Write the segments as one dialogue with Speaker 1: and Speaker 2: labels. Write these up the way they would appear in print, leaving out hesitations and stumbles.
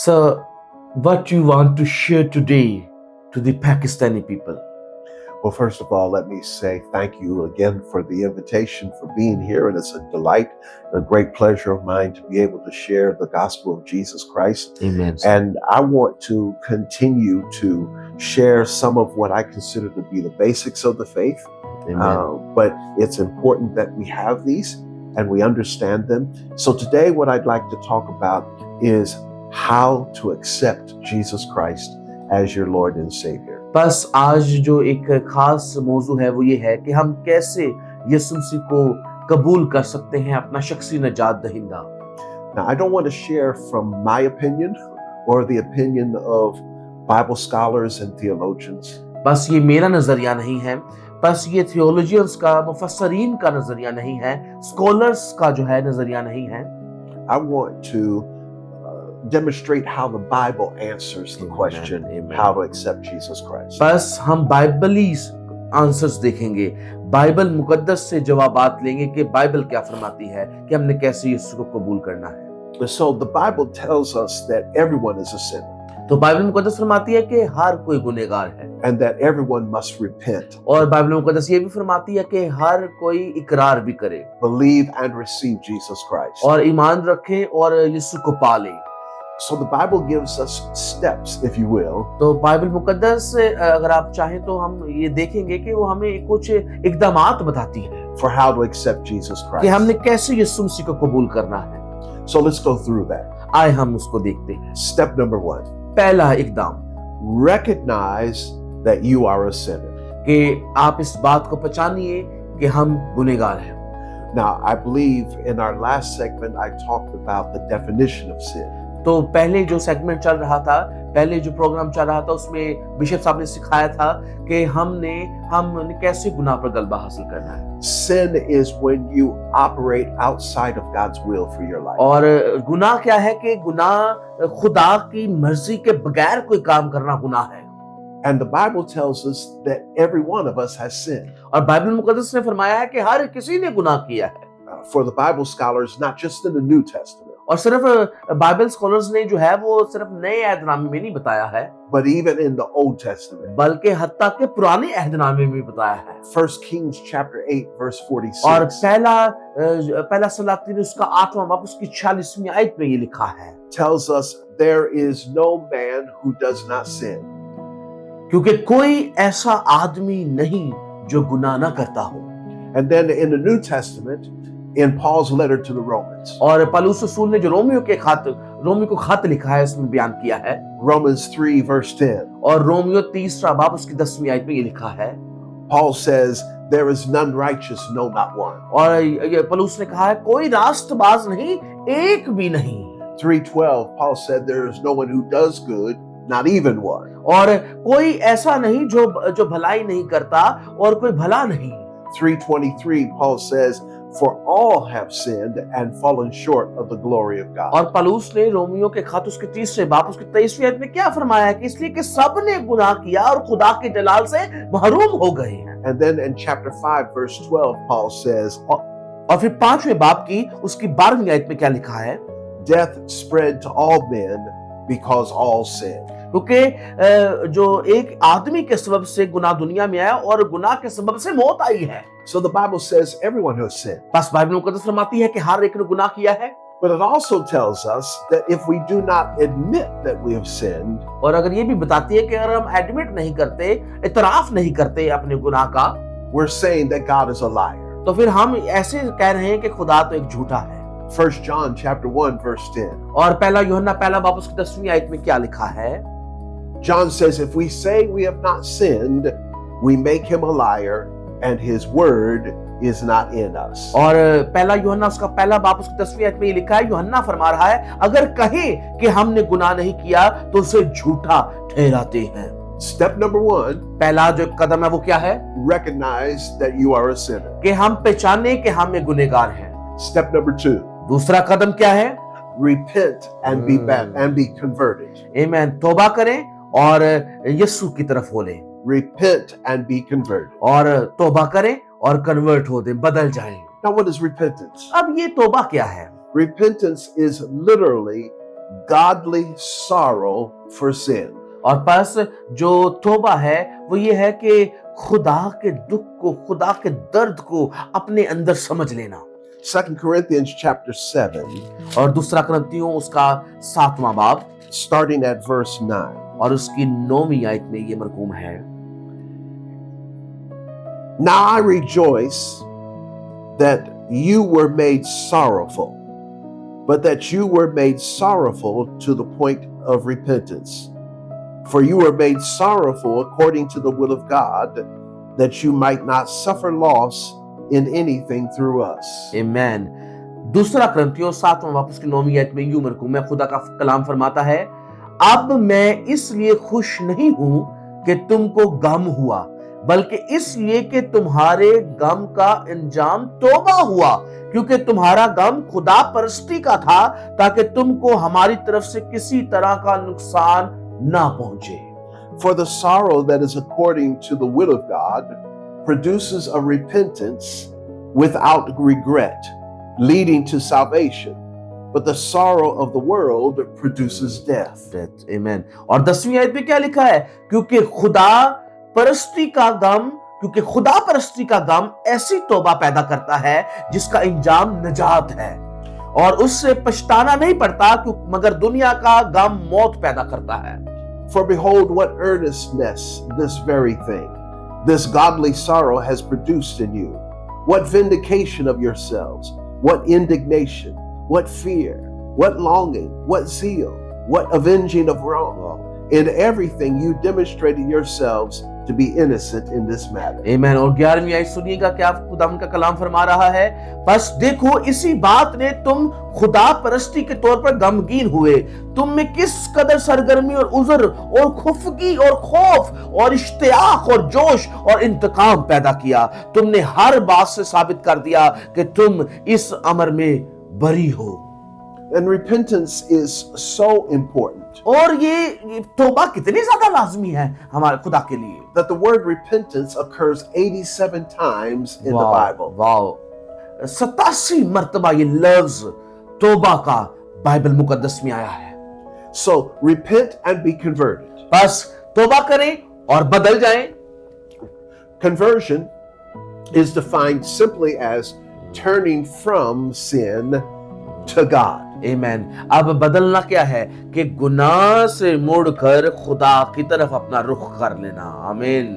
Speaker 1: So, what you want to share today to the Pakistani people?
Speaker 2: Well, first of all, let me say thank you again for the invitation, for being here. And it's a delight and a great pleasure of mine to be able to share the gospel of Jesus Christ.
Speaker 1: Amen.
Speaker 2: And I want to continue to share some of what I consider to be the basics of the faith.
Speaker 1: Amen.
Speaker 2: But it's important that we have these and we understand them. So today, what I'd like to talk about is how to accept Jesus Christ as your Lord and Savior.
Speaker 1: बस आज जो एक खास मौजू है वो ये है कि हम कैसे यीशु मसीह को कबूल कर सकते हैं अपना शख्सी नजात दहिंदा।
Speaker 2: Now, I don't want to share from my opinion or the opinion of Bible scholars and theologians.
Speaker 1: बस ये मेरा नजरिया नहीं है, बस ये थियोलॉजियंस का, मुफस्सरीन का नजरिया नहीं है, स्कॉलर्स का जो है नजरिया नहीं है।
Speaker 2: I want to demonstrate how the Bible answers the question, how to accept Jesus Christ.
Speaker 1: बस हम बाइबली आंसर्स देखेंगे, बाइबल मुकद्दस से जवाबात लेंगे कि बाइबल क्या फरमाती है कि हमने कैसे यीशु को कबूल करना है।
Speaker 2: So the Bible tells us that everyone is a sinner.
Speaker 1: तो बाइबल मुकद्दस फरमाती है कि हर कोई गुनहगार है
Speaker 2: and that everyone must repent,
Speaker 1: और बाइबल मुकद्दस ये भी फरमाती है कि हर कोई इकरार भी करे,
Speaker 2: believe and receive Jesus Christ.
Speaker 1: और ईमान रखे और यीशु को पाले।
Speaker 2: So the Bible gives us steps, if you will,
Speaker 1: तो बाइबल मुकद्दस अगर आप चाहें तो हम ये देखेंगे कि वो हमें कुछ इकदामात बताती है
Speaker 2: for how to accept Jesus
Speaker 1: कि
Speaker 2: Christ.
Speaker 1: हमने कैसे यीशु मसीह को कबूल करना है।
Speaker 2: So let's go through that.
Speaker 1: आए हम उसको देखते हैं।
Speaker 2: Step number 1,
Speaker 1: पहला इकदाम
Speaker 2: recognize that you are a sinner.
Speaker 1: कि आप इस बात को पहचानिए कि हम गुनहगार हैं।
Speaker 2: Now, I believe in our last segment, I talked about the definition of sin.
Speaker 1: तो पहले जो सेगमेंट चल रहा था, पहले जो प्रोग्राम चल रहा था, उसमें बिशप साहब ने सिखाया था कि हमने कैसे गुनाह पर गलबा हासिल करना है।
Speaker 2: Sin is when you operate outside of God's will for your life.
Speaker 1: और गुनाह क्या है कि गुनाह खुदा की मर्जी के बगैर कोई काम करना गुनाह है।
Speaker 2: And the Bible tells us that every one of us has sinned.
Speaker 1: और बाइबल मुकद्दस ने फरमाया है कि हर किसी ने गुनाह किया है।
Speaker 2: For the Bible scholars, not just in the New Testament,
Speaker 1: और सिर्फ बाइबल स्कॉलर्स ने जो है वो सिर्फ नए अहदनामे में नहीं बताया है,
Speaker 2: but even in the Old Testament.
Speaker 1: बल्कि हत्ता के पुराने अहदनामे में भी बताया है।
Speaker 2: 1 Kings chapter 8 verse
Speaker 1: और
Speaker 2: 46
Speaker 1: पहला सलातीन उसका 8वां बाब उसकी 46वीं आयत में ये लिखा है,
Speaker 2: tells us there is no man who does not sin.
Speaker 1: क्योंकि कोई ऐसा आदमी नहीं जो गुनाह ना करता हो।
Speaker 2: And then in the New Testament, in Paul's letter to the Romans,
Speaker 1: और पौलुस रसूल ने जो रोमियो को खत लिखा है उसमें बयान किया है,
Speaker 2: Romans 3 verse 10,
Speaker 1: और रोमियो 3 बाब उसकी 10वीं आयत में ये लिखा है,
Speaker 2: Paul says, there is none righteous, no, not one.
Speaker 1: और ये पौलुस ने कहा है कोई रास्तबाज नहीं, एक भी नहीं।
Speaker 2: 3:12, Paul said, there is no one who does good, not even one.
Speaker 1: और कोई ऐसा नहीं जो भलाई नहीं करता और कोई भला नहीं।
Speaker 2: 3:23, Paul says, for all have sinned and fallen short of the glory of God.
Speaker 1: और पौलुस ने रोमियो के खत उसके 3 बाब उसकी 23वीं आयत में क्या फरमाया है कि इसलिए कि सब ने गुनाह किया और खुदा के जलाल से महरूम हो गए हैं।
Speaker 2: And then in chapter 5 verse 12, Paul says,
Speaker 1: और फिर 5वें बाब की उसकी 12वीं आयत में क्या लिखा है,
Speaker 2: death spread to all men because all sinned.
Speaker 1: क्योंकि जो एक आदमी के सबब से गुनाह दुनिया में आया और गुनाह के सबब से मौत आई है।
Speaker 2: So the Bible says everyone has sinned.
Speaker 1: बस बाइबल मुकद्दस फरमाती है कि हर एक ने गुनाह किया है।
Speaker 2: But it also tells us that if we do not admit that we have sinned,
Speaker 1: और अगर ये भी बताती है कि अगर हम एडमिट नहीं करते, इतराफ नहीं करते अपने गुनाह का,
Speaker 2: we're saying that God is a liar.
Speaker 1: तो फिर हम ऐसे कह रहे हैं कि खुदा तो एक झूठा है।
Speaker 2: 1 John chapter 1 verse 10.
Speaker 1: और पहला यूहन्ना पहला बाब उसकी 10वीं आयत में क्या लिखा है,
Speaker 2: John says, if we say we have not sinned, we make him a liar and his word is not in us.
Speaker 1: और पहला यूहन्ना उसका पहला बाब उसकी 10वीं आयत में ये लिखा है, यूहन्ना फरमा रहा है अगर कहे कि हमने गुनाह नहीं किया तो उसे झूठा ठहराते हैं।
Speaker 2: Step number 1,
Speaker 1: पहला जो कदम है वो क्या है,
Speaker 2: recognize that you are a sinner.
Speaker 1: कि हम पहचाने कि हम एक गुनहगार हैं।
Speaker 2: Step number 2,
Speaker 1: दूसरा कदम क्या है,
Speaker 2: repent and be back and be converted.
Speaker 1: आमीन, तौबा करें और यीशु की तरफ हो लें,
Speaker 2: Repent and be converted.
Speaker 1: और तौबा करें और कन्वर्ट हो दें, बदल जाएं।
Speaker 2: Now what is repentance?
Speaker 1: अब ये तौबा क्या है?
Speaker 2: Repentance is literally godly sorrow for sin.
Speaker 1: और बस जो तौबा है वो ये है कि खुदा के दुख को, खुदा के दर्द को अपने अंदर समझ लेना।
Speaker 2: 2 Corinthians chapter 7,
Speaker 1: और दूसरा करंथियों उसका 7वां बाब
Speaker 2: starting at verse 9.
Speaker 1: और उसकी 9वीं आयत में ये मरकूम है,
Speaker 2: Now I rejoice that you were made sorrowful, but that you were made sorrowful to the point of repentance. For you were made sorrowful according to the will of God, that you might not suffer loss in anything through us.
Speaker 1: आमीन। दूसरा करंथियों 7वां बाब उसकी 9वीं आयत में यूं मरकूम है, खुदा का कलाम फरमाता है, अब मैं इसलिए खुश नहीं हूं कि तुमको गम हुआ, बल्कि इसलिए कि तुम्हारे गम का अंजाम तौबा हुआ, क्योंकि तुम्हारा गम खुदा परस्ती का था, ताकि तुमको हमारी तरफ से किसी तरह का नुकसान ना पहुंचे।
Speaker 2: For the sorrow that is according to the will of God produces a repentance without regret, leading to salvation. But the sorrow of the world produces death.
Speaker 1: आमीन। और 10वीं आयत में क्या लिखा है, क्योंकि खुदा परस्ती का गम ऐसी तौबा पैदा करता है जिसका इंजाम नजात है, और उससे पछताना नहीं पड़ता, मगर दुनिया का गम मौत पैदा करता है।
Speaker 2: For behold, what earnestness this very thing, this godly sorrow has produced in you. What vindication of yourselves, what indignation, what fear, what longing, what zeal, what avenging of wrong. In everything you demonstrated yourselves to be innocent in this matter.
Speaker 1: आमीन। और 11वीं आयत सुनिएगा क्या खुदावंद का कलाम फरमा रहा है, बस देखो इसी बात ने तुम खुदा परस्ती के तौर पर गमगीन हुए, तुम में किस कदर सरगर्मी और उज़र और खुफगी और खौफ और इश्तियाक और जोश और इंतकाम पैदा किया। तुमने हर बात से साबित कर दिया कि तुम इस अमर में बरी हो।
Speaker 2: And repentance is so important.
Speaker 1: और ये तौबा कितनी ज्यादा लाजमी है हमारे खुदा के लिए,
Speaker 2: that the word repentance occurs 87 times in the Bible.
Speaker 1: Wow, 87 मर्तबा ये लफ्ज तौबा का बाइबल मुकद्दस में आया है।
Speaker 2: So repent and be converted.
Speaker 1: बस तौबा करें और बदल जाएं।
Speaker 2: Conversion is defined simply as turning from sin to God.
Speaker 1: आमीन। अब बदलना क्या है कि गुनाह से मुड़कर खुदा की तरफ अपना रुख कर लेना। आमीन।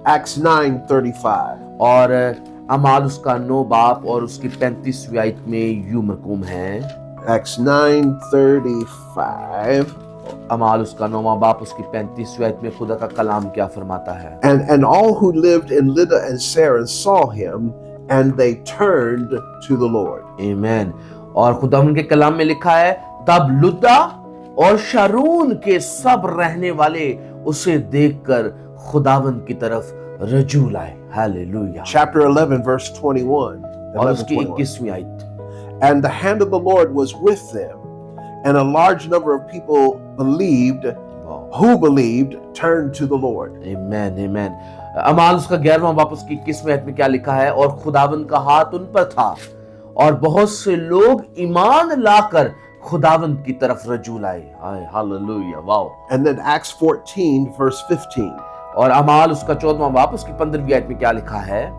Speaker 2: Acts 9:35.
Speaker 1: और अमाल उसका 9 बाब और उसकी 35वीं आयत में यूं मरकूम है,
Speaker 2: Acts 9:35.
Speaker 1: अमाल उसका 9वां बाब उसकी 35वीं आयत में खुदा का कलाम क्या फरमाता है,
Speaker 2: And all who lived in Lydda and Saron saw him, and they turned to the Lord.
Speaker 1: आमीन। और खुदावंद के कलाम में लिखा है, तब लुद्दा और शारून के सब रहने वाले उसे देखकर खुदावंद की तरफ रजू लाए। हालेलुया।
Speaker 2: Chapter 11 verse 21.
Speaker 1: और उसकी 21वीं आयत,
Speaker 2: And the hand of the Lord was with them, and a large number of people who believed turned to the Lord.
Speaker 1: आमीन आमीन। अमाल उसका 11वां बाब उसकी 21वीं आयत में क्या लिखा है, और खुदावंद का हाथ उन पर था और बहुत से लोग ईमान लाकर खुदावंद की तरफ रजू लाए। Hallelujah, wow.
Speaker 2: And then Acts 14 verse 15.
Speaker 1: और अमाल उसका 14वां बाब उसकी 15वीं आयत में क्या लिखा है,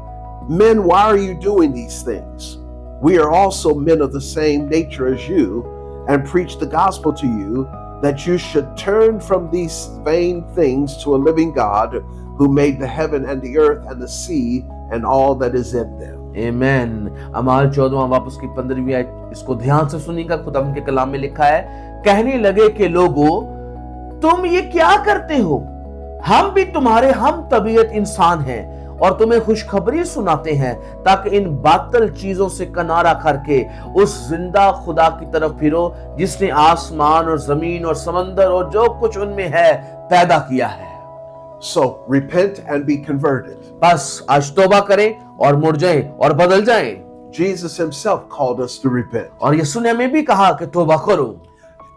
Speaker 2: Men, why are you doing these things? We are also men of the same nature as you, and preach the gospel to you, that you should turn from these vain things to a living God, who made the heaven and the earth and the sea and all that is in them.
Speaker 1: आमीन। अमाल 14वां बाब उसकी 15वीं आयत, इसको ध्यान से सुनिएगा, खुदावंद के कलाम में लिखा है, कहने लगे कि लोगों तुम ये क्या करते हो, हम भी तुम्हारे हम तबीयत इंसान हैं और तुम्हें खुशखबरी सुनाते हैं, ताकि इन बातल चीजों से किनारा करके उस जिंदा खुदा की तरफ फिरो, जिसने आसमान और जमीन और समंदर और जो कुछ उनमें है पैदा किया है।
Speaker 2: So repent and be converted.
Speaker 1: बस आज तौबा करें और मुड़ जाएं और बदल जाएं।
Speaker 2: Jesus himself called us to repent.
Speaker 1: और यीशु ने हमें भी कहा कि तौबा करो।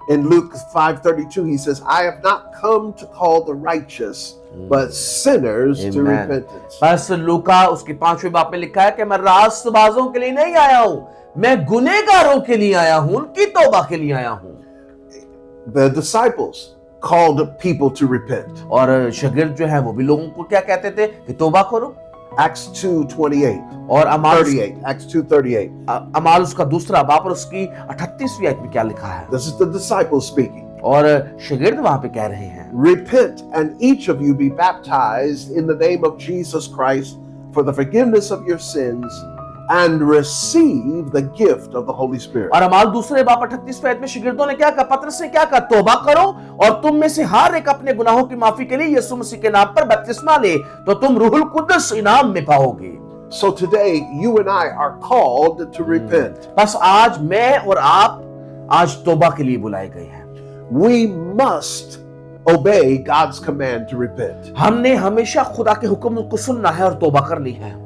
Speaker 2: In Luke 5:32 he says, I have not come to call the righteous, but sinners to
Speaker 1: Amen.
Speaker 2: repentance.
Speaker 1: बस लूका उसके 5वें बाब में लिखा है कि मैं रास्तबाजों के लिए नहीं आया हूं, मैं गुनहगारों के लिए आया हूं, उनकी तौबा के लिए आया हूं।
Speaker 2: The disciples called people to repent.
Speaker 1: और शागिर्द जो है वो भी लोगों को क्या कहते थे कि तौबा करो।
Speaker 2: Acts 2:28,
Speaker 1: और अमाल
Speaker 2: 38. Acts 2:38.
Speaker 1: अमाल उसका दूसरा बाप और उसकी 38वीं आयत में क्या लिखा है,
Speaker 2: This is the disciples speaking.
Speaker 1: और शागिर्द वहां पे कह रहे हैं,
Speaker 2: Repent and each of you be baptized in the name of Jesus Christ for the forgiveness of your sins and receive the gift of the Holy Spirit.
Speaker 1: और अमाल दूसरे बाप 38वें आयत में शागिर्दों ने क्या कहा, पतरस ने क्या कहा, तौबा करो और तुम में से हर एक अपने गुनाहों की माफी के लिए यीशु मसीह के नाम पर बपतिस्मा ले, तो तुम रूहुल कुद्दस इनाम में पाओगे।
Speaker 2: So today you and I are called to repent.
Speaker 1: बस आज मैं और आप आज तौबा के लिए बुलाए गए हैं।
Speaker 2: We must obey God's command to repent.
Speaker 1: हमने हमेशा खुदा के हुक्म को सुनना है और तौबा करनी है।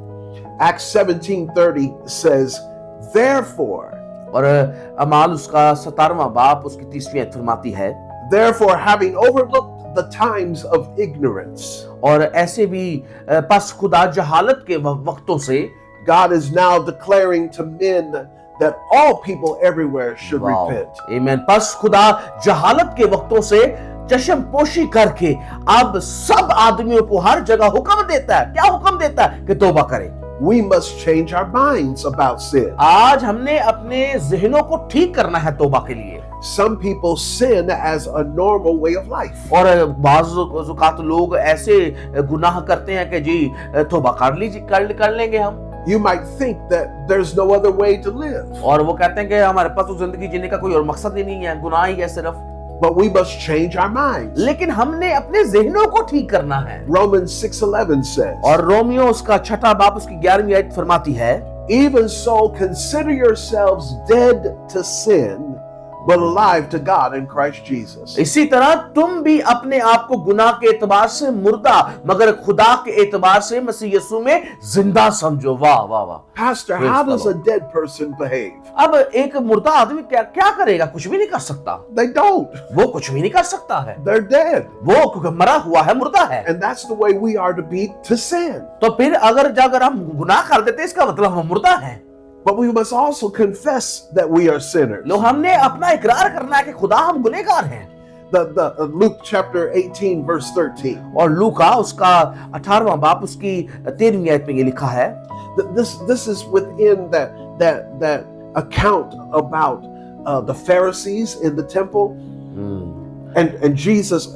Speaker 2: Acts 17:30 says, therefore,
Speaker 1: और अमाल उसका 17वां बाप उसकी 30वीं आयत फरमाती है,
Speaker 2: therefore having overlooked the times of ignorance,
Speaker 1: और ऐसे भी पस खुदा जहालत के वक्तों से
Speaker 2: God is now declaring to men that all people everywhere should repent.
Speaker 1: आमीन। पस खुदा जहालत के वक्तों से चश्म पोशी करके अब सब आदमियों को हर जगह हुक्म देता है। क्या हुक्म देता है? कि तौबा करें।
Speaker 2: We must change our minds about sin.
Speaker 1: आज हमने अपने जहनों को ठीक करना है तौबा के लिए।
Speaker 2: Some people sin as a normal way of life.
Speaker 1: और बाज़ लोग ऐसे गुनाह करते हैं कि जी तौबा कर लेंगे हम।
Speaker 2: You might think that there's no other way to live.
Speaker 1: और वो कहते हैं कि हमारे पास तो जिंदगी जीने का कोई और मकसद ही नहीं है, गुनाह ही है सिर्फ।
Speaker 2: But we must change our minds.
Speaker 1: लेकिन हमने अपने जहनों को ठीक करना है।
Speaker 2: Romans 6:11 says,
Speaker 1: और रोमियो उसका 6ठा बाप उसकी 11वीं आयत फरमाती है,
Speaker 2: even so consider yourselves dead to sin but alive to God in Christ Jesus.
Speaker 1: इसी तरह तुम भी अपने आप को गुनाह के एतबार से मुर्दा मगर खुदा के एतबार से मसीह यीशु में जिंदा समझो। वाह वाह वाह।
Speaker 2: Pastor, how does a dead person behave?
Speaker 1: अब एक मुर्दा आदमी क्या करेगा? कुछ भी नहीं कर सकता।
Speaker 2: They don't.
Speaker 1: वो कुछ भी नहीं कर सकता है,
Speaker 2: They're dead.
Speaker 1: वो क्योंकि मरा हुआ है, मुर्दा है।
Speaker 2: And that's the way we are to be to sin.
Speaker 1: तो फिर अगर हम गुनाह कर देते इसका मतलब हम मुर्दा हैं।
Speaker 2: But we must also confess that we are sinners.
Speaker 1: लोग हमने अपना इकरार करना है कि खुदा हम गुनहगार हैं।
Speaker 2: Luke chapter 18 verse 13.
Speaker 1: और लूका उसका 18वां बाप उसकी 13वीं आयत में ये लिखा है,
Speaker 2: This is within that account about the Pharisees in the temple. And Jesus,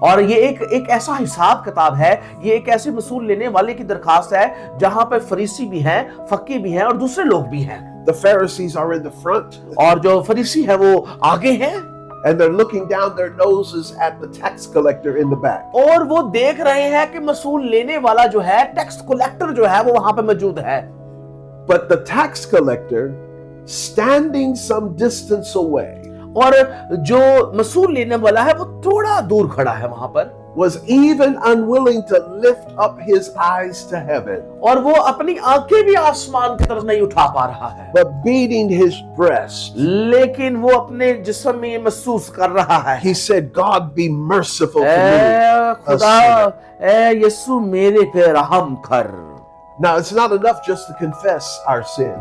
Speaker 1: और ये एक ऐसा हिसाब किताब है, ये एक ऐसे वसूल लेने वाले की दरखास्त है जहां पे फरीसी भी हैं, फकीह भी हैं और दूसरे लोग भी हैं।
Speaker 2: The Pharisees are in the front.
Speaker 1: और जो फरीसी है वो आगे हैं।
Speaker 2: And they're looking down their noses at the tax collector in the back.
Speaker 1: और वो देख रहे हैं कि वसूल लेने वाला जो है, टैक्स कलेक्टर जो है वो वहां पे मौजूद है।
Speaker 2: But the tax collector, standing some distance away,
Speaker 1: और जो वसूल लेने वाला है वो थोड़ा दूर खड़ा है वहां पर,
Speaker 2: was even unwilling to lift up his eyes to heaven,
Speaker 1: और वो अपनी आंखें भी आसमान की तरफ नहीं उठा पा रहा है,
Speaker 2: but beating his breast,
Speaker 1: लेकिन वो अपने जिस्म में ये महसूस कर रहा है,
Speaker 2: he said, God be merciful to me.
Speaker 1: ऐ खुदा, ऐ यीशु मेरे पे रहम कर।
Speaker 2: Now it's not enough just to confess our sin.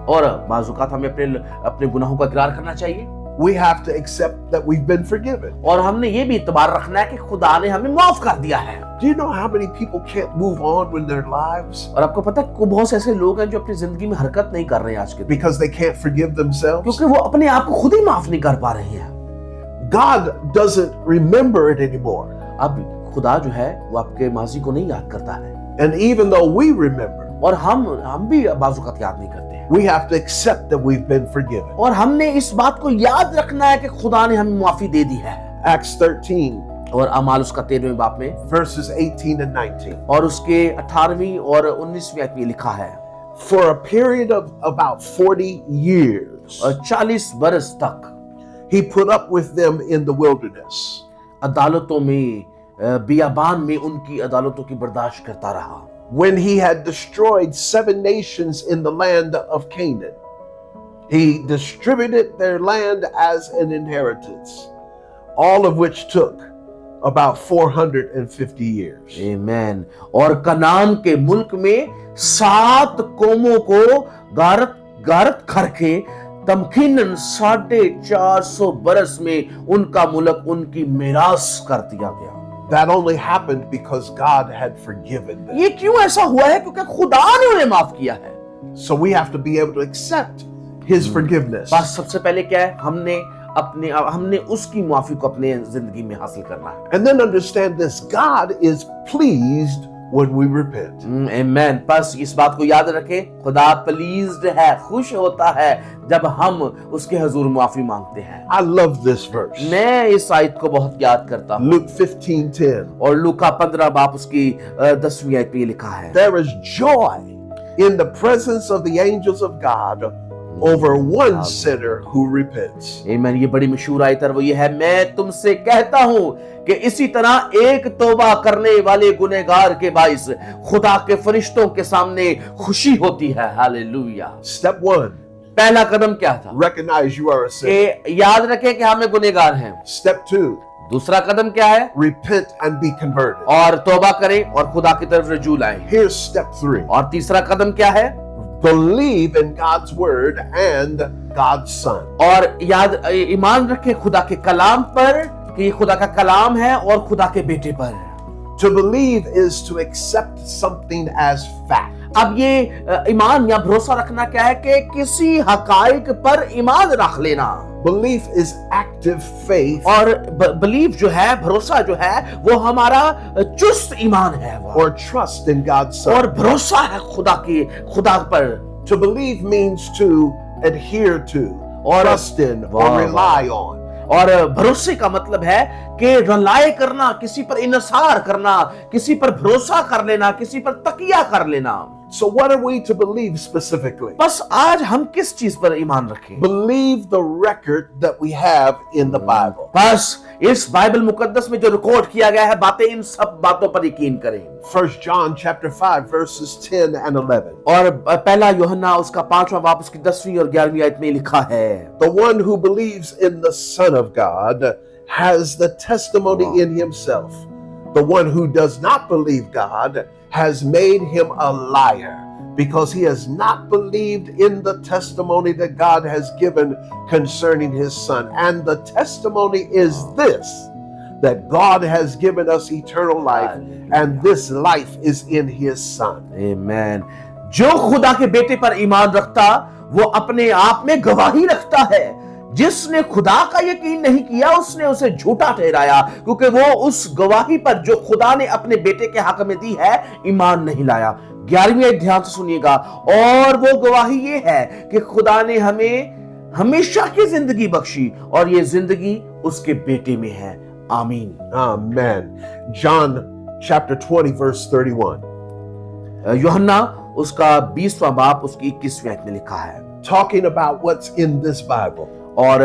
Speaker 1: और बाज़-औक़ात हमें अपने गुनाहों का इकरार करना चाहिए।
Speaker 2: We have to accept that we've been forgiven.
Speaker 1: और हमने ये भी इत्तबार रखना है कि खुदा ने हमें माफ कर दिया है।
Speaker 2: Do you know how many people can't move on with their lives?
Speaker 1: और आपको पता है बहुत से ऐसे लोग हैं जो अपनी जिंदगी में हरकत नहीं कर रहे हैं आज के दिन,
Speaker 2: Because they can't forgive themselves?
Speaker 1: क्योंकि वो अपने आप को खुद ही माफ नहीं कर पा रहे हैं।
Speaker 2: God doesn't remember it anymore.
Speaker 1: अब खुदा जो है वो आपके माजी को नहीं याद करता है,
Speaker 2: And even though we remember,
Speaker 1: और हम भी बाज़-औक़ात याद नहीं करते हैं।
Speaker 2: we have to accept that we've been forgiven.
Speaker 1: और हमने इस बात को याद रखना है कि खुदा ने हमें माफी दे दी है।
Speaker 2: Acts 13
Speaker 1: और अमाल उसका 13वें बाप में
Speaker 2: verses 18 and 19.
Speaker 1: और उसके 18वीं और 19वीं आयत में लिखा है,
Speaker 2: For a period of about 40 years,
Speaker 1: और 40 बरस तक
Speaker 2: he put up with them in the wilderness.
Speaker 1: अदालतों में, बियाबान में उनकी अदालतों की बर्दाश्त करता रहा।
Speaker 2: When he had destroyed 7 nations in the land of Canaan, he distributed their land as an inheritance, all of which took about 450 years.
Speaker 1: आमीन। और कनान के मुल्क में 7 कौमों को गारत करके तमकीनन 450 बरस में उनका मुल्क उनकी मिरास कर दिया गया।
Speaker 2: That only happened because God had forgiven them.
Speaker 1: ये क्यों ऐसा हुआ है? क्योंकि खुदा ने उन्हें माफ किया है।
Speaker 2: So we have to be able to accept His forgiveness.
Speaker 1: बस सबसे पहले क्या है? हमने उसकी माफी को अपने जिंदगी में हासिल करना है।
Speaker 2: And then understand this, God is pleased when we repent.
Speaker 1: आमीन। बस इस बात को याद रखें, खुदा प्लीज्ड है, खुश होता है जब हम उसके हुजूर माफी मांगते हैं।
Speaker 2: I love this verse.
Speaker 1: मैं इस आयत को बहुत याद करता हूँ।
Speaker 2: Luke 15:10.
Speaker 1: और लूका 15 बाप उसकी 10वीं आयत में ये लिखा है,
Speaker 2: There is joy in the presence of the angels of God over one sinner who repents.
Speaker 1: आमीन। ये बड़ी मशहूर आयत है, वो ये है, मैं तुमसे कहता हूं कि इसी तरह एक तौबा करने वाले गुनहगार के बाइस खुदा के फरिश्तों के सामने खुशी होती है। हालेलुया।
Speaker 2: Step 1,
Speaker 1: पहला कदम क्या था?
Speaker 2: recognize you are a sinner.
Speaker 1: कि याद रखें कि हम गुनहगार हैं।
Speaker 2: Step 2,
Speaker 1: दूसरा कदम क्या है?
Speaker 2: repent and be converted.
Speaker 1: और तौबा करें और खुदा की तरफ रजू लाएं।
Speaker 2: Here's step 3,
Speaker 1: और तीसरा कदम क्या है?
Speaker 2: believe in God's word and God's son.
Speaker 1: और ईमान रखें खुदा के कलाम पर कि ये खुदा का कलाम है और खुदा के बेटे पर।
Speaker 2: To believe is to accept something as fact.
Speaker 1: अब ये ईमान या भरोसा रखना क्या है? कि किसी हकाइक पर ईमान रख लेना।
Speaker 2: Belief is active faith
Speaker 1: और बिलीफ जो है, भरोसा जो है, वो हमारा चुस्त ईमान है वो।
Speaker 2: or trust in God's son.
Speaker 1: और भरोसा है खुदा पर।
Speaker 2: To believe means to adhere to,
Speaker 1: और
Speaker 2: trust in, or
Speaker 1: वाह,
Speaker 2: rely on.
Speaker 1: और भरोसे का मतलब है कि रिलाय करना, किसी पर इन्सार करना, किसी पर भरोसा कर लेना, किसी पर तकिया कर लेना।
Speaker 2: So what are we to believe specifically?
Speaker 1: बस आज हम किस चीज पर ईमान रखें?
Speaker 2: Believe the record that we have in the Bible.
Speaker 1: बस इस बाइबल मुकद्दस में जो रिकॉर्ड किया गया है बातें, इन सब बातों पर यकीन करें।
Speaker 2: 1 John chapter 5 verses 10 and 11.
Speaker 1: और पहला यूहन्ना उसका 5वां बाब उसकी 10वीं और 11वीं आयत में लिखा है,
Speaker 2: The one who believes in the Son of God has the testimony in himself. The one who does not believe God has made him a liar, because he has not believed in the testimony that God has given concerning his Son. And the testimony is this, that God has given us eternal life, and this life is in his Son.
Speaker 1: आमीन। जो खुदा के बेटे पर ईमान रखता वो अपने आप में गवाही रखता है। जिसने खुदा का यकीन नहीं किया उसने उसे झूठा ठहराया, क्योंकि वो उस गवाही पर जो खुदा ने अपने बेटे के हक में दी है ईमान नहीं लाया। 11वीं आयत ध्यान से सुनिएगा, और वो गवाही ये है कि खुदा ने हमें हमेशा की जिंदगी बख्शी और ये जिंदगी उसके बेटे में है। आमीन।
Speaker 2: Amen. John chapter 20 verse 31.
Speaker 1: यूहन्ना उसका 20वां बाब उसकी 21वीं आयत में लिखा है,
Speaker 2: Talking about what's in this Bible.
Speaker 1: और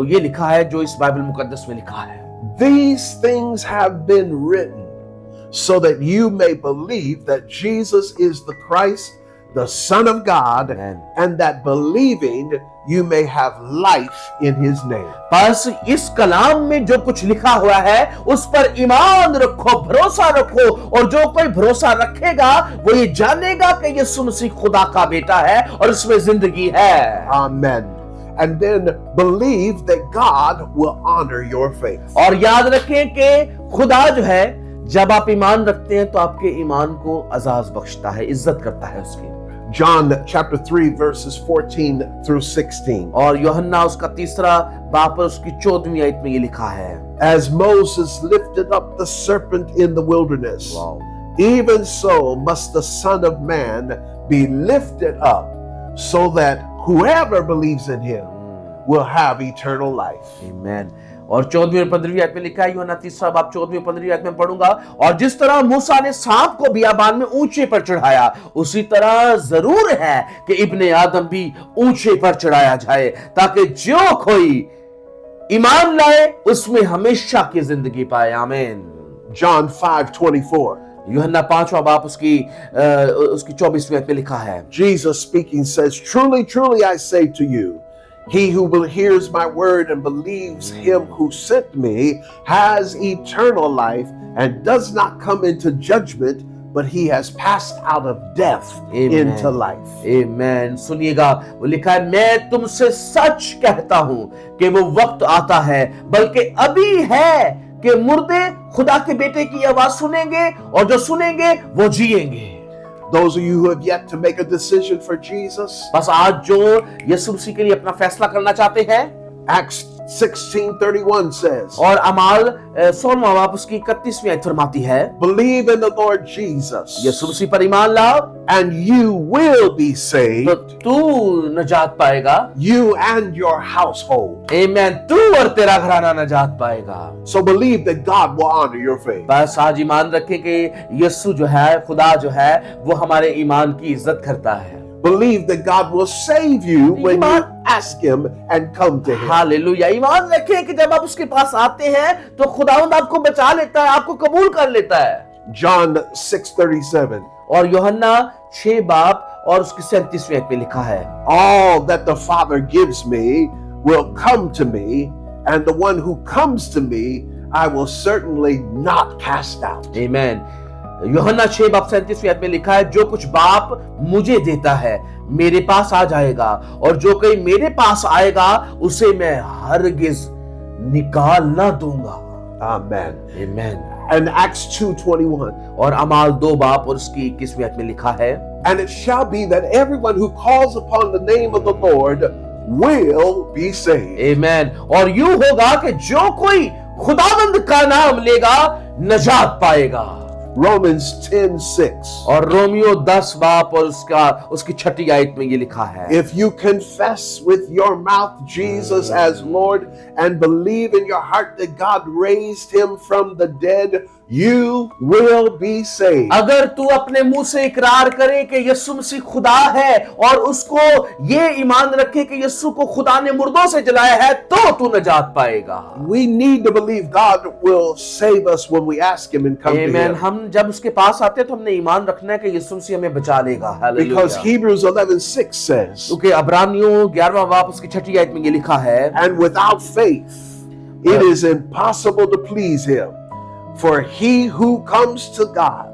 Speaker 1: ये लिखा है जो इस बाइबल मुकद्दस में लिखा है,
Speaker 2: These things have been written so that you may believe that Jesus is the Christ, the Son of God,
Speaker 1: Amen.
Speaker 2: and that believing you may have life in his name.
Speaker 1: बस इस कलाम में जो कुछ लिखा हुआ है उस पर ईमान रखो, भरोसा रखो, और जो कोई भरोसा रखेगा वो ये जानेगा कि यीशु मसीह खुदा का बेटा है और उसमें जिंदगी है।
Speaker 2: Amen. And then believe that God will honor your faith.
Speaker 1: और याद रखें कि खुदा जो है, जब आप ईमान रखते हैं तो आपके ईमान को अजाज बख्शता है, इज्जत करता है उसकी।
Speaker 2: John chapter 3 verses 14 through 16.
Speaker 1: और यूहन्ना उसका 3रा बाब पर उसकी 14वीं आयत में ये लिखा है,
Speaker 2: As Moses lifted up the serpent in the wilderness,
Speaker 1: wow,
Speaker 2: even so must the Son of Man be lifted up, so that whoever believes in him will have eternal life.
Speaker 1: आमीन। और 14वीं और 15वीं आयत में लिखा है, यूहन्ना 3रा बाब 14वीं और 15वीं आयत में पढ़ूंगा, और जिस तरह मूसा ने सांप को बियाबान में ऊंचे पर चढ़ाया, उसी तरह जरूर है कि इब्ने आदम भी ऊंचे पर चढ़ाया जाए, ताकि जो कोई ईमान लाए उसमें हमेशा की जिंदगी पाए। आमीन।
Speaker 2: John 5:24.
Speaker 1: यूहन्ना 5वां बाब उसकी 24वीं आयत में लिखा है,
Speaker 2: Jesus speaking says, Truly, truly I say to you, he who hears my word and believes him who sent me has eternal life and does not come into judgment, but he has passed out of death
Speaker 1: Amen.
Speaker 2: into life.
Speaker 1: आमेन। सुनिएगा, वो लिखा है, मैं तुमसे सच कहता हूं कि वो वक्त आता है, बल्कि अभी है कि मुर्दे खुदा के बेटे की आवाज सुनेंगे और जो सुनेंगे वो जिएंगे।
Speaker 2: Those of you who have yet to make a decision for Jesus,
Speaker 1: बस आज जो यीशु मसीह के लिए अपना फैसला करना चाहते हैं,
Speaker 2: Acts 16:31 says,
Speaker 1: और अमाल 16वां बाब उसकी 31वीं आयत फरमाती है,
Speaker 2: believe in the Lord Jesus
Speaker 1: यीशु मसीह पर ईमान लाओ
Speaker 2: and you will be
Speaker 1: तो
Speaker 2: saved,
Speaker 1: तू नजात पाएगा।
Speaker 2: you and your household.
Speaker 1: आमेन। तू और तेरा घराना नजात पाएगा।
Speaker 2: So believe that God will honor your faith.
Speaker 1: बस आज ईमान रखें कि यीशु जो है, खुदा जो है, वो हमारे ईमान की इज्जत करता है।
Speaker 2: Believe that God will save you when you ask him and come to him.
Speaker 1: Hallelujah. ईमान रखें कि जब आप उसके पास आते हैं तो खुदावंद आपको बचा लेता है, आपको कबूल कर लेता है।
Speaker 2: John 6:37.
Speaker 1: और यूहन्ना 6 बाब और उसकी 37वीं आयत में लिखा है,
Speaker 2: All that the Father gives me will come to me, and the one who comes to me I will certainly not cast out.
Speaker 1: आमेन। यूहन्ना 6 बाब 37वीं आयत में लिखा है, जो कुछ बाप मुझे देता है मेरे पास आ जाएगा, और जो कोई मेरे पास आएगा उसे मैं हरगिज निकाल ना दूंगा।
Speaker 2: Amen.
Speaker 1: आमेन।
Speaker 2: And Acts 2:21.
Speaker 1: और अमाल 2 बाब और उसकी 21वीं आयत में लिखा है,
Speaker 2: And it shall be that everyone who calls upon the name of the Lord will be saved.
Speaker 1: आमेन। और यूं होगा कि जो कोई खुदावंद का नाम लेगा नजात पाएगा।
Speaker 2: Romans 10:6.
Speaker 1: और रोमियो 10 बाब और उसकी 6ठी आयत में ये लिखा है,
Speaker 2: If you confess with your mouth Jesus as Lord and believe in your heart that God raised him from the dead, you will be saved.
Speaker 1: अगर तू अपने मुंह से इकरार करे कि यीशु मसीह खुदा है और उसको ये ईमान रखे कि यीशु को खुदा ने मुर्दों से जलाया है, तो तू नजात पाएगा।
Speaker 2: We need to believe God will save us when we ask him and come to
Speaker 1: amen.
Speaker 2: him.
Speaker 1: हम जब उसके पास आते हैं तो हमने ईमान रखना है कि यीशु मसीह हमें बचा लेगा। हालेलुया।
Speaker 2: Because Hebrews 11:6 says,
Speaker 1: क्योंकि अब्रानियों 11वां बाब उसकी 6ठी आयत में ये लिखा है,
Speaker 2: and without faith it is impossible to please him. For he who comes to God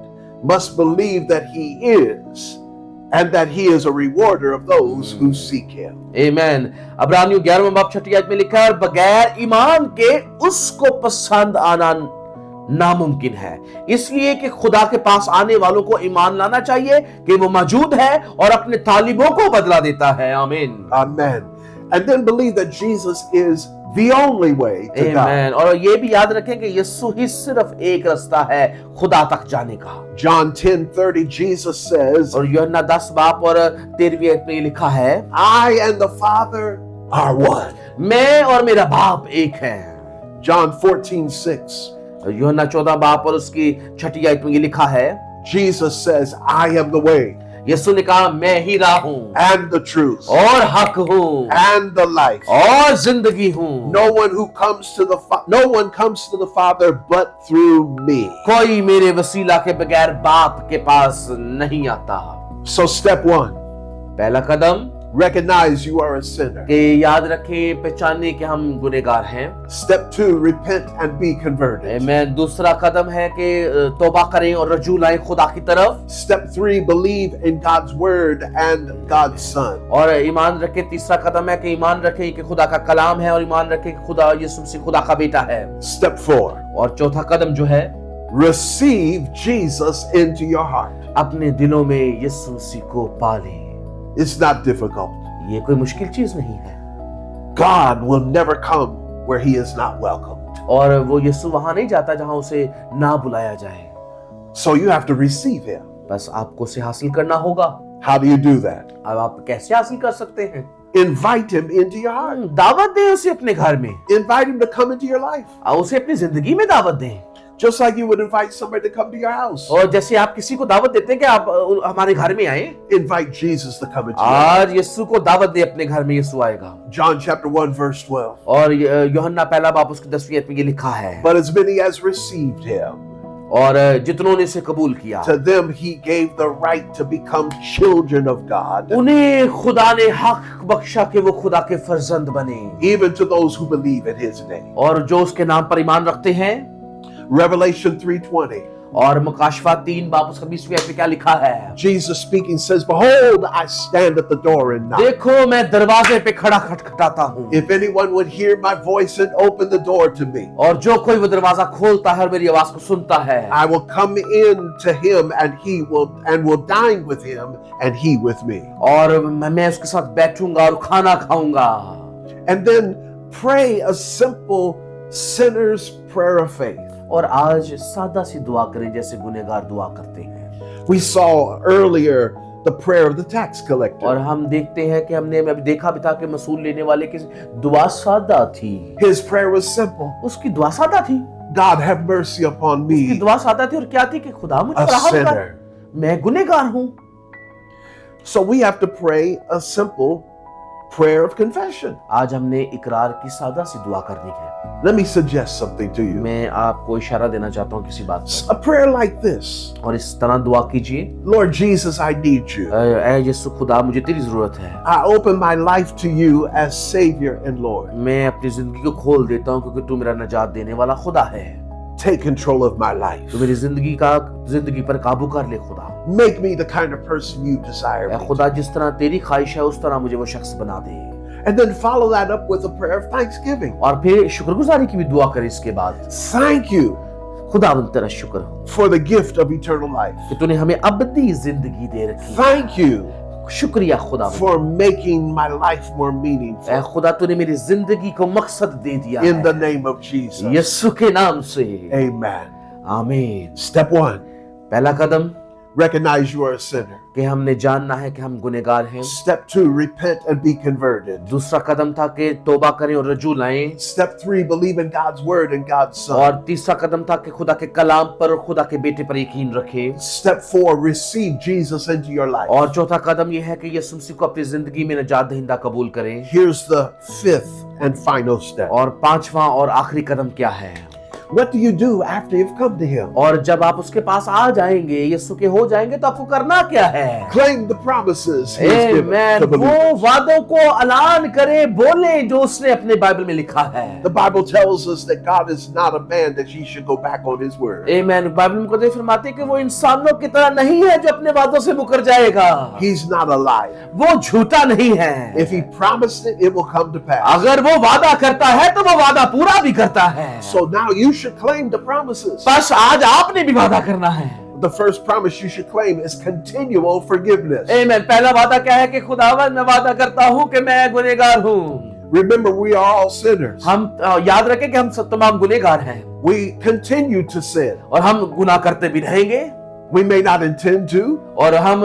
Speaker 2: must believe that he is, and that he is a rewarder of those who seek him.
Speaker 1: आमेन। अब्रानियों 11वां बाब 6ठी आयत में लिखा है, और बगैर ईमान के उसको पसंद आना नामुमकिन है, इसलिए कि खुदा के पास आने वालों को ईमान लाना चाहिए कि वो मौजूद है और अपने तालिबों को बदला देता है। आमीन।
Speaker 2: Amen. And then believe that Jesus is the only way to God.
Speaker 1: आमीन। और ये भी याद रखें कि यीशु ही सिर्फ एक रास्ता है खुदा तक जाने का।
Speaker 2: John 10:30 Jesus says,
Speaker 1: और यूहन्ना 10 बाब और 13वीं आयत में ये लिखा है,
Speaker 2: I and the Father are one.
Speaker 1: मैं और मेरा बाप एक है।
Speaker 2: John 14:6
Speaker 1: यूहन्ना 14 बाब और उसकी 6ठी आयत में ये लिखा है,
Speaker 2: Jesus says, I am the way
Speaker 1: यीशु ने कहा, मैं ही राह हूं
Speaker 2: and the truth
Speaker 1: और हक हूं
Speaker 2: and the life.
Speaker 1: और जिंदगी हूं।
Speaker 2: No one comes to the Father but through me.
Speaker 1: कोई मेरे वसीला के बगैर बाप के पास नहीं आता।
Speaker 2: So step 1,
Speaker 1: पहला कदम
Speaker 2: recognize you are a sinner.
Speaker 1: कि याद रखें, पहचाने कि हम गुनहगार हैं।
Speaker 2: Step 2, repent and be converted.
Speaker 1: मैं दूसरा कदम है कि तौबा करें और रजू लाएं खुदा की तरफ।
Speaker 2: Step 3, believe in God's word and God's son.
Speaker 1: और ईमान रखें, तीसरा कदम है कि ईमान रखें कि खुदा का कलाम है और ईमान रखें कि खुदा यीशु मसीह खुदा का बेटा है।
Speaker 2: Step 4,
Speaker 1: और चौथा कदम जो है,
Speaker 2: receive Jesus into your heart.
Speaker 1: अपने दिलों में यीशु मसीह को पालें।
Speaker 2: It's not difficult.
Speaker 1: ये कोई मुश्किल चीज नहीं है।
Speaker 2: God will never come where he is not welcomed.
Speaker 1: और वो यीशु वहां नहीं जाता जहां उसे ना बुलाया जाए।
Speaker 2: So you have to receive him.
Speaker 1: बस आपको उसे हासिल करना होगा।
Speaker 2: How do you do that?
Speaker 1: अब आप कैसे हासिल कर सकते हैं?
Speaker 2: Invite him into your heart.
Speaker 1: दावत दें उसे अपने घर में,
Speaker 2: Invite him to come into your life.
Speaker 1: उसे अपनी जिंदगी में दावत दें।
Speaker 2: Just like you would invite somebody to come to your house.
Speaker 1: और जैसे आप किसी को दावत देते हैं कि आप हमारे घर में आए,
Speaker 2: Invite Jesus to come into your life.
Speaker 1: आज यीशु को दावत दे, अपने घर में यीशु आएगा।
Speaker 2: John chapter 1 verse 12.
Speaker 1: और यूहन्ना पहला बाब उसकी 10वीं आयत में ये लिखा है,
Speaker 2: But as many as received him,
Speaker 1: और जितनों ने इसे कबूल किया,
Speaker 2: to them he gave the right to become children of God,
Speaker 1: उन्हें खुदा ने हक बख्शा कि वो खुदा के फर्जंद बने,
Speaker 2: even to those who believe in his name.
Speaker 1: और जो उसके नाम पर ईमान रखते हैं।
Speaker 2: Revelation 3:20.
Speaker 1: और मुकाशफा 3 बाब उसका 20वीं आयत में क्या लिखा है?
Speaker 2: Jesus speaking says, "Behold, I stand at the door and knock.
Speaker 1: देखो मैं दरवाजे पे खड़ा खटखटाता हूँ,
Speaker 2: If anyone would hear my voice and open the door to me,
Speaker 1: और जो कोई वो दरवाजा खोलता है और मेरी आवाज को सुनता है,
Speaker 2: I will come in to him and will dine with him and he with me."
Speaker 1: और मैं उसके साथ बैठूंगा और खाना खाऊंगा।
Speaker 2: And then pray a simple sinner's prayer of faith.
Speaker 1: और आज सादा सी दुआ करें जैसे गुनहगार दुआ करते हैं।
Speaker 2: We saw earlier the prayer of the tax
Speaker 1: और
Speaker 2: collector.
Speaker 1: हम देखते हैं कि हमने अभी देखा भी था कि मसूल लेने वाले की दुआ सादा थी।
Speaker 2: His prayer was simple.
Speaker 1: उसकी दुआ सादा थी,
Speaker 2: God have mercy upon
Speaker 1: उसकी
Speaker 2: me,
Speaker 1: दुआ सादा थी और क्या थी कि खुदा मुझ
Speaker 2: a
Speaker 1: पर रहम कर,
Speaker 2: sinner.
Speaker 1: मैं गुनहगार हूँ।
Speaker 2: So we have to pray a simple prayer of confession.
Speaker 1: आज हमने इकरार की सादा सी दुआ करनी है।
Speaker 2: Let me suggest something to you.
Speaker 1: मैं आपको इशारा देना चाहता हूँ किसी बात
Speaker 2: A prayer like this.
Speaker 1: पर, और इस तरह दुआ कीजिए,
Speaker 2: Lord Jesus, I need you.
Speaker 1: ऐ यीशु खुदा मुझे तेरी जरूरत है।
Speaker 2: I open my life to you as Savior and Lord.
Speaker 1: मैं अपनी जिंदगी को खोल देता हूँ क्योंकि तू मेरा निजात देने वाला खुदा है।
Speaker 2: Take control of my life.
Speaker 1: तू मेरी जिंदगी पर काबू कर ले खुदा।
Speaker 2: Make me the kind of person you desire
Speaker 1: I
Speaker 2: me.
Speaker 1: खुदा जिस तरह तेरी ख्वाहिश है उस तरह मुझे वो शख्स बना दे।
Speaker 2: And then follow that up with a prayer of thanksgiving.
Speaker 1: और फिर शुक्रगुजारी की भी दुआ करें इसके बाद।
Speaker 2: Thank you
Speaker 1: खुदा तेरा शुक्र हो
Speaker 2: for the gift of eternal life.
Speaker 1: कि तूने हमें अबदी जिंदगी दे रखी है।
Speaker 2: Thank you
Speaker 1: शुक्रिया खुदा,
Speaker 2: for making my life more
Speaker 1: I
Speaker 2: meaningful.
Speaker 1: खुदा तूने मेरी जिंदगी को मकसद दे दिया
Speaker 2: In the
Speaker 1: है।
Speaker 2: name of Jesus.
Speaker 1: यीशु के नाम से
Speaker 2: Amen.
Speaker 1: आमीन।
Speaker 2: Step 1.
Speaker 1: पहला कदम
Speaker 2: Recognize you are a sinner.
Speaker 1: कि हमने जानना है कि हम गुनहगार हैं।
Speaker 2: Step 2. Repent and be converted.
Speaker 1: दूसरा कदम था कि तौबा करें और रजू लाएं।
Speaker 2: Step 3. Believe in God's word and God's Son.
Speaker 1: और तीसरा कदम था कि खुदा के कलाम पर और खुदा के बेटे पर यकीन रखें।
Speaker 2: Step 4. Receive Jesus into your life.
Speaker 1: और चौथा कदम यह है कि यीशु मसीह को अपनी जिंदगी में निजात दहिंदा कबूल करें।
Speaker 2: Here's the 5th and final step.
Speaker 1: और पांचवा और आखिरी कदम क्या है?
Speaker 2: What do you do after you've come to Him?
Speaker 1: और जब आप उसके पास आ जाएंगे, यीशु के हो जाएंगे, तो आपको करना क्या है?
Speaker 2: Claim the promises He has given
Speaker 1: आमीन।
Speaker 2: to
Speaker 1: वो
Speaker 2: believers.
Speaker 1: वादों को ऐलान करें, बोलें जो उसने अपने बाइबल में लिखा है।
Speaker 2: The Bible tells us that God is not a man that He should go back on His word.
Speaker 1: आमीन। बाइबल में खुदा फरमाते हैं कि वो इंसानों की तरह नहीं है जो अपने वादों से मुकर जाएगा।
Speaker 2: He's not a liar.
Speaker 1: वो झूठा नहीं है।
Speaker 2: If He promised it, it will come to pass.
Speaker 1: अगर वो वादा करता है तो वो वादा पूरा भी करता है।
Speaker 2: So now you should claim the promises.
Speaker 1: बस आज आपने भी वादा करना है।
Speaker 2: The first promise you should claim is continual forgiveness.
Speaker 1: आमीन। पहला वादा क्या है कि खुदावन मैं वादा करता हूँ कि मैं गुनहगार हूँ।
Speaker 2: Remember, we are all sinners.
Speaker 1: हम याद रखें कि हम सब तमाम गुनहगार हैं
Speaker 2: We continue to sin.
Speaker 1: और हम गुनाह करते भी रहेंगे
Speaker 2: We may not intend to.
Speaker 1: और हम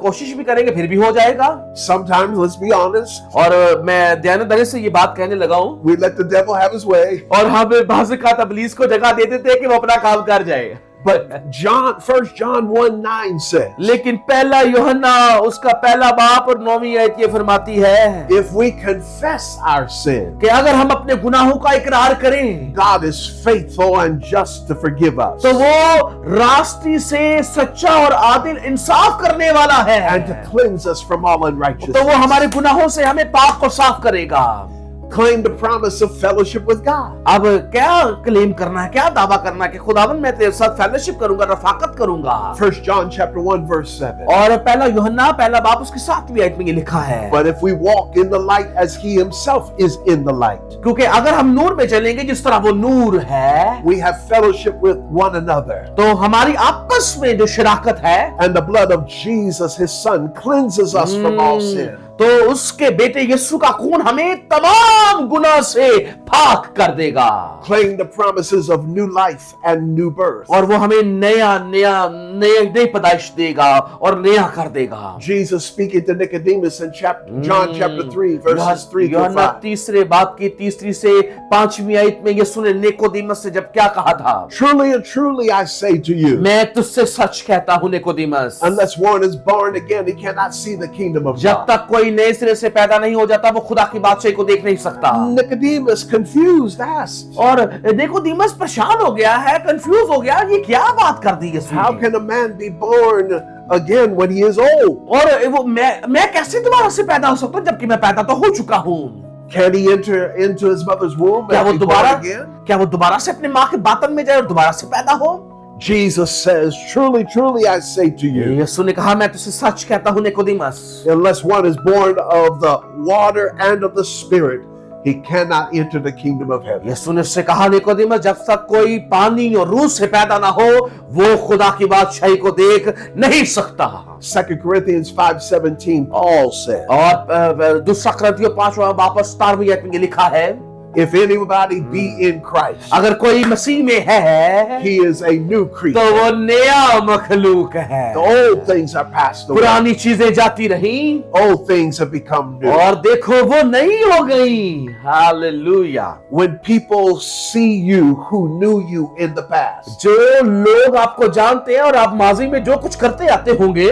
Speaker 1: कोशिश भी करेंगे फिर भी हो जाएगा।
Speaker 2: Sometimes, let's be honest,
Speaker 1: और मैं दयानंद से ये बात कहने लगा हूँ
Speaker 2: we let the devil have his way.
Speaker 1: और हम बाज़-औक़ात इब्लीस को जगह दे देते हैं कि वो अपना काम कर जाए।
Speaker 2: But 1 John 1:9 says,
Speaker 1: लेकिन पहला यूहन्ना उसका पहला बाप और 9वीं आयत ये फरमाती है
Speaker 2: if we confess our sin,
Speaker 1: कि अगर हम अपने गुनाहों का इकरार करें
Speaker 2: God is faithful and just to forgive us
Speaker 1: तो वो रास्ती से सच्चा और आदिल इंसाफ करने वाला है,
Speaker 2: and to cleanse us from all
Speaker 1: तो वो
Speaker 2: unrighteousness.
Speaker 1: हमारे गुनाहों से हमें पाक और साफ करेगा।
Speaker 2: Claim the promise of fellowship with God.
Speaker 1: अब क्या क्लेम करना है, क्या दावा करना है कि खुदावन मैं तेरे साथ फेलोशिप करूंगा, रफाकत करूंगा।
Speaker 2: 1 John chapter 1 verse 7.
Speaker 1: और पहला यूहन्ना पहला बाप उसकी 7वीं आयत में ये लिखा है,
Speaker 2: But if we walk in the light as He Himself is in the light,
Speaker 1: क्योंकि अगर हम नूर में चलेंगे जिस तरह वो नूर है,
Speaker 2: we have fellowship with one another.
Speaker 1: तो हमारी आपस में जो शराकत है,
Speaker 2: And the blood of Jesus, His Son, cleanses us from all sin.
Speaker 1: तो उसके बेटे यीशु का खून हमें तमाम गुनाह से पाक कर देगा।
Speaker 2: Claim the promises of new life and new birth.
Speaker 1: और वो हमें नई पैदाइश देगा और नया कर देगा।
Speaker 2: Jesus speaking to Nicodemus in John chapter 3 verses 3 to
Speaker 1: यूहन्ना
Speaker 2: 5.
Speaker 1: तीसरे बाप की 3 से 5वीं आयत में यीशु ने निकोदेमस से जब क्या कहा था,
Speaker 2: Truly and truly I say to you,
Speaker 1: मैं तुझसे सच कहता हूँ Nicodemus,
Speaker 2: unless one is born again, he cannot see the kingdom of
Speaker 1: जब
Speaker 2: God.
Speaker 1: तक कोई नए सिरे से पैदा नहीं हो जाता वो खुदा की बादशाही को देख नहीं सकता।
Speaker 2: Nicodemus, confused, asked,
Speaker 1: और निकोदेमस परेशान हो गया है, कंफ्यूज हो गया, ये क्या बात कर दी यीशु
Speaker 2: how
Speaker 1: ने?
Speaker 2: can a man be born again when he is old?
Speaker 1: और वो मैं कैसे दोबारा से पैदा हो सकता हूँ जबकि मैं पैदा तो हो चुका हूँ।
Speaker 2: Can he enter into his mother's womb
Speaker 1: क्या
Speaker 2: and
Speaker 1: वो
Speaker 2: be born
Speaker 1: दोबारा
Speaker 2: again?
Speaker 1: क्या वो दोबारा से अपने माँ के बातन में जाए और दोबारा से पैदा हो?
Speaker 2: Jesus says, truly, truly, I say to you,
Speaker 1: यीशु ने कहा, मैं तुझसे सच कहता हूँ Nicodemus,
Speaker 2: unless one is born of the water and of the Spirit, he cannot enter the kingdom of heaven.
Speaker 1: यीशु ने उससे कहा, निकोदेमस, जब तक कोई पानी और रूह से पैदा ना हो, वो खुदा की बादशाही को देख नहीं सकता।
Speaker 2: 2 Corinthians 5:17, Paul said,
Speaker 1: और दूसरा कुरिन्थियों 5वां वापस 17वीं आयत में लिखा है,
Speaker 2: if anybody be in Christ,
Speaker 1: अगर कोई मसीह में है,
Speaker 2: he is a new
Speaker 1: तो
Speaker 2: creature.
Speaker 1: वो नया मखलूक है।
Speaker 2: The old things are passed away.
Speaker 1: पुरानी चीजें जाती रही
Speaker 2: Old things have become new.
Speaker 1: और देखो वो नई हो गई। Hallelujah.
Speaker 2: When people see you who knew you in the past,
Speaker 1: जो लोग आपको जानते हैं और आप माजी में जो कुछ करते आते होंगे,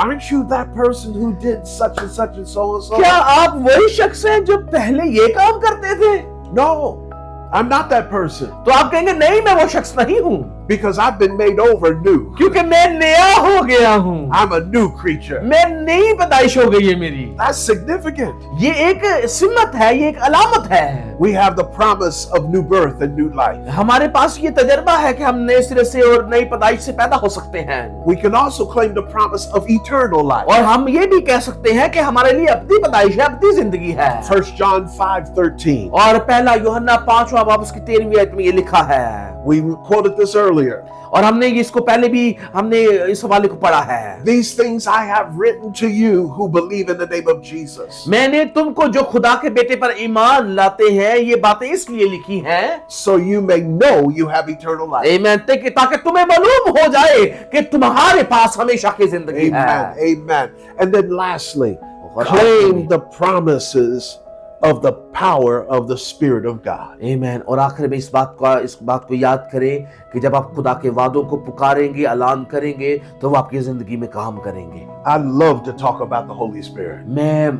Speaker 2: aren't you that person who did such and such and so and so?
Speaker 1: क्या आप वही शख्स हैं जो पहले ये काम करते थे?
Speaker 2: No, I'm not that person
Speaker 1: तो आप कहेंगे, नहीं, मैं वो शख्स नहीं हूं,
Speaker 2: because I've been made over new.
Speaker 1: क्योंकि मैं नया हो गया हूं,
Speaker 2: I'm a new creature.
Speaker 1: मैं नई पैदाइश हो गई है मेरी।
Speaker 2: That's significant.
Speaker 1: ये एक सिमत है, ये एक अलामत है।
Speaker 2: We have the promise of new birth and new life.
Speaker 1: हमारे पास ये तजर्बा है कि हम नए सिरे से और नई पैदाइश से पैदा हो सकते हैं।
Speaker 2: We can also claim the promise of eternal life.
Speaker 1: और हम ये भी कह सकते हैं कि हमारे लिए अब्दी पैदाइश है, अब्दी जिंदगी है।
Speaker 2: 1 John 5:13.
Speaker 1: और पहला यूहन्ना 5वां बाब उसकी 13वीं आयत में ये लिखा है,
Speaker 2: We quoted this earlier.
Speaker 1: और हमने इसको पहले भी हमने इस हवाले को पढ़ा है।
Speaker 2: These things I have written to you who believe in the name of Jesus,
Speaker 1: मैंने तुमको जो खुदा के बेटे पर ईमान लाते हैं ये बातें इसलिए लिखी हैं,
Speaker 2: so you may know you have eternal life.
Speaker 1: आमीन, ताकि तुम्हें मालूम हो जाए कि तुम्हारे पास हमेशा की जिंदगी है।
Speaker 2: Amen. Amen. And then lastly,
Speaker 1: और
Speaker 2: claim the promises of the power of the Spirit of God.
Speaker 1: आमीन। और आखिर में इस बात को याद करें कि जब आप खुदा के वादों को पुकारेंगे, ऐलान करेंगे, तो वो आपकी जिंदगी में काम करेंगे।
Speaker 2: I love to talk about the Holy Spirit.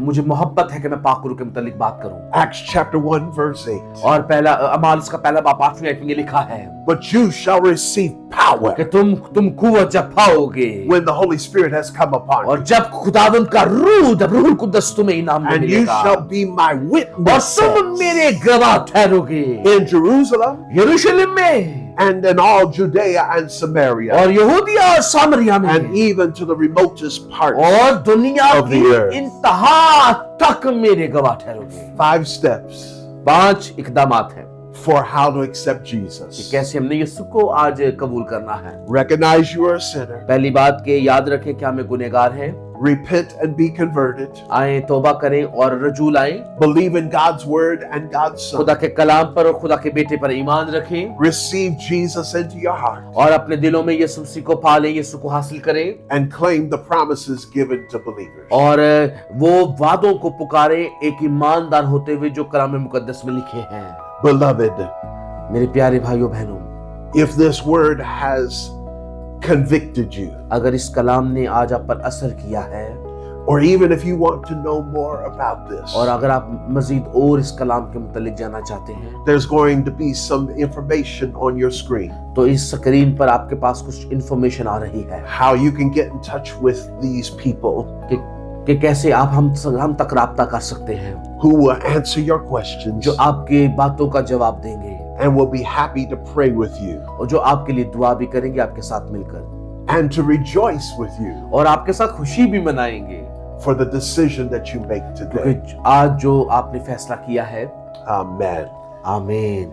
Speaker 1: मुझे मोहब्बत है कि मैं पाक रूह के मुतालिक बात करूं।
Speaker 2: Acts chapter 1 verse 8.
Speaker 1: और पहला अमाल इसका पहला बाब 8वीं आयत में लिखा है
Speaker 2: But you shall receive power
Speaker 1: कि तुम कुव्वत जब पाओगे
Speaker 2: when the Holy Spirit has come upon you.
Speaker 1: और जब खुदावंद का रूह, जब रूहुल कुद्दस तुम्हें इनाम में
Speaker 2: And you
Speaker 1: मिलेगा,
Speaker 2: shall be my
Speaker 1: और
Speaker 2: witnesses
Speaker 1: तुम मेरे गवाह ठहरोगे
Speaker 2: in Jerusalem
Speaker 1: यरूशलेम में
Speaker 2: and in all Judea and Samaria
Speaker 1: और यहूदिया और सामरिया में
Speaker 2: and even to the remotest parts.
Speaker 1: और दुनिया
Speaker 2: of
Speaker 1: की
Speaker 2: the earth.
Speaker 1: इंतहा तक मेरे गवाह ठहरोगे।
Speaker 2: 5 steps
Speaker 1: 5 इकदामात हैं
Speaker 2: for how to accept
Speaker 1: कि
Speaker 2: Jesus.
Speaker 1: कैसे हमने यीशु को आज कबूल करना है।
Speaker 2: Recognize you are a sinner.
Speaker 1: पहली बात के याद रखें कि हमें गुनहगार हैं,
Speaker 2: Repent and be converted.
Speaker 1: आए तौबा करें और रजूल आए,
Speaker 2: Believe in God's word and God's Son.
Speaker 1: खुदा के कलाम पर और खुदा के बेटे पर ईमान रखें
Speaker 2: Receive Jesus into your heart
Speaker 1: और अपने दिलों में यीशु मसीह को पालें, यीशु को हासिल करें
Speaker 2: and claim the promises given to believers.
Speaker 1: और वो वादों को पुकारें एक ईमानदार होते हुए जो कलाम मुकद्दस में लिखे हैं।
Speaker 2: Beloved,
Speaker 1: मेरे प्यारे भाइयों बहनों,
Speaker 2: if this word has convicted you,
Speaker 1: अगर इस कलाम ने आज आप पर असर किया है
Speaker 2: or even if you want to know more about this,
Speaker 1: और अगर आप मजीद और इस कलाम के मुतालिक जानना चाहते हैं,
Speaker 2: there's going to be some information on your screen
Speaker 1: तो इस स्क्रीन पर आपके पास कुछ इंफॉर्मेशन आ रही है
Speaker 2: how you can get in touch with these people
Speaker 1: कि कैसे आप हम तक राब्ता कर सकते हैं,
Speaker 2: who will answer your questions
Speaker 1: जो आपके बातों का जवाब देंगे
Speaker 2: and will be happy to pray with you
Speaker 1: और जो आपके लिए दुआ भी करेंगे आपके साथ मिलकर
Speaker 2: and to rejoice with you
Speaker 1: और आपके साथ खुशी भी मनाएंगे
Speaker 2: for the decision that you make today.
Speaker 1: क्योंकि आज जो आपने फैसला किया है।
Speaker 2: Amen.
Speaker 1: आमीन।